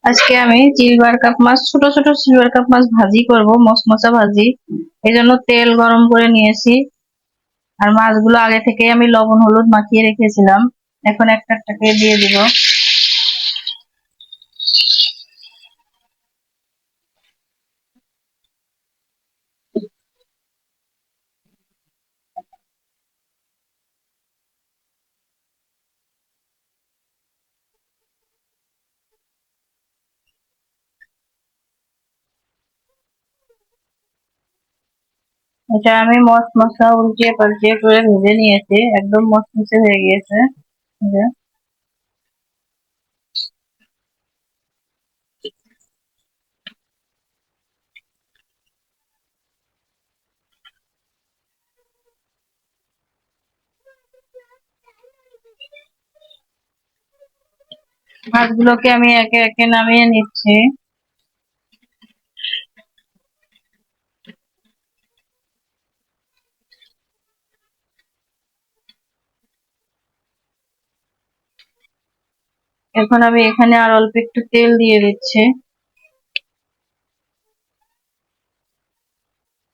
আজকে আমি silver cup মাছ, ছোট ছোট সিলভার কাপ মাছ ভাজি করব, মশমশা ভাজি। এই জন্য তেল গরম করে নিয়েছি। আর মাছগুলো আগে থেকে আমি লবণ হলুদ মাখিয়ে রেখেছিলাম। এখন একটা একটা করে দিয়ে দিব। এটা আমি মশমশা উল্টিয়ে পাল্টিয়ে করে ভেজে নিয়েছি, একদম মশমশে হয়ে গিয়েছে। এই যে মাছগুলোকে আমি একে একে নামিয়ে নিচ্ছি। এখন আমি এখানে আর অল্প একটু তেল দিয়ে দিচ্ছি।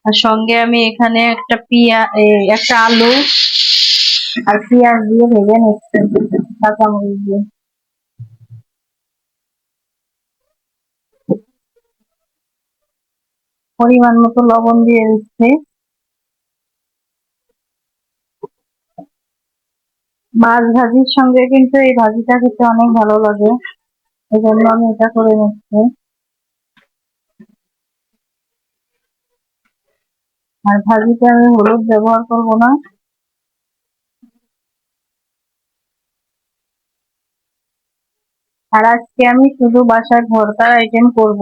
আর সঙ্গে আমি এখানে একটা আলু আর পেঁয়াজ দিয়ে ভেজে নিচ্ছি, কাঁচামরিচ দিয়ে। পরিমাণ মতো লবণ দিয়ে দিচ্ছি। মাছ ভাজির সঙ্গে কিন্তু এই ভাজিটা খেতে অনেক ভালো লাগে, এই জন্য আমি এটা করে নিচ্ছি। আর ভাজিতে আমি হলুদ ব্যবহার করব না। আর আজকে আমি শুধু বাসায় ভর্তার আইটেম করব,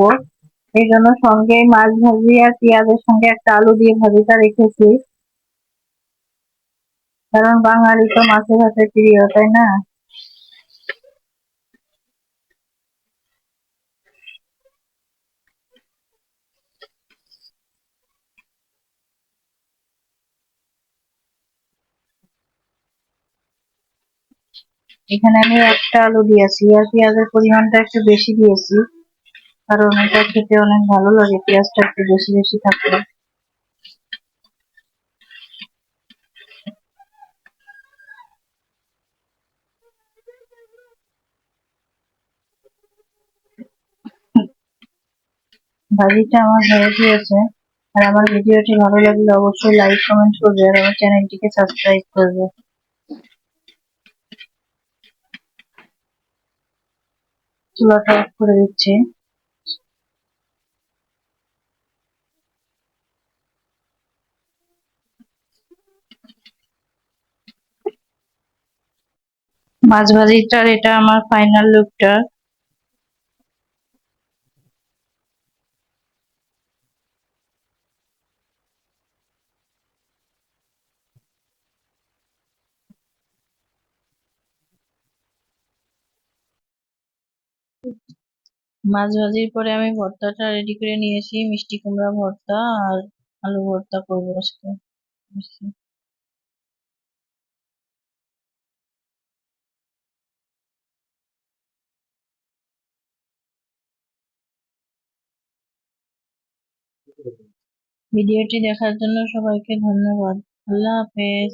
এই জন্য সঙ্গে মাছ ভাজি আর পেঁয়াজের সঙ্গে একটা আলু দিয়ে ভাজিটা রেখেছি। কারণ বাঙালি তো মাছে ভাতে প্রিয়, তাই না? এখানে আমি একটা আলু দিয়েছি আর পেঁয়াজের পরিমাণটা একটু বেশি দিয়েছি, কারণ এটা খেতে অনেক ভালো লাগে পেঁয়াজটা একটু বেশি বেশি থাকলে। ভাজিটা আমার হয়ে গিয়েছে। আর আমার ভিডিওটি ভালো লাগলে অবশ্যই লাইক কমেন্ট করবে আর আমার চ্যানেলটিকে সাবস্ক্রাইব করবে। চুলাটা অফ করে দিচ্ছি। মাছ ভাজিটার এটা আমার ফাইনাল লুকটা। মাছ ভাজির পরে আমি ভর্তাটা রেডি করে নিয়েছি, মিষ্টি কুমড়া ভর্তা আর আলু ভর্তা করবো আজকে। ভিডিওটি দেখার জন্য সবাইকে ধন্যবাদ। আল্লাহ হাফেজ।